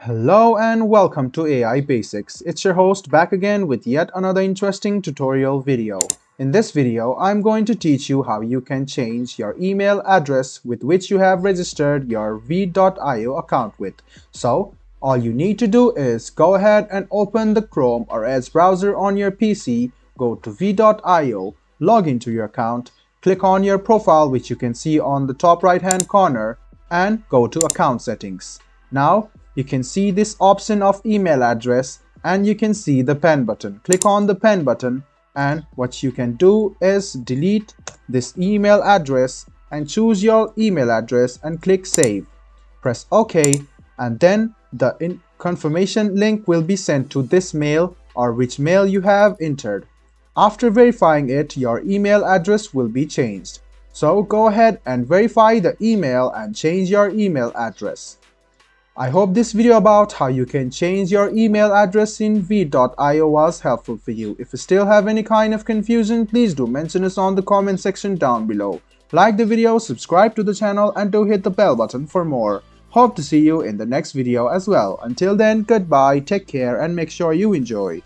Hello and welcome to AI Basics. It's your host back again with yet another interesting tutorial video. In this video, I'm going to teach you how you can change your email address with which you have registered your Veed.io account with. So, all you need to do is go ahead and open the Chrome or Edge browser on your PC, go to Veed.io, log into your account, click on your profile which you can see on the top right hand corner, and go to account settings. Now, you can see this option of email address and you can see the pen button. Click on the pen button and what you can do is delete this email address and choose your email address and click save. Press OK and then the confirmation link will be sent to this mail or which mail you have entered. After verifying it, your email address will be changed. So go ahead and verify the email and change your email address. I hope this video about how you can change your email address in Veed.io was helpful for you. If you still have any kind of confusion, please do mention us on the comment section down below. Like the video, subscribe to the channel and do hit the bell button for more. Hope to see you in the next video as well. Until then, goodbye, take care and make sure you enjoy.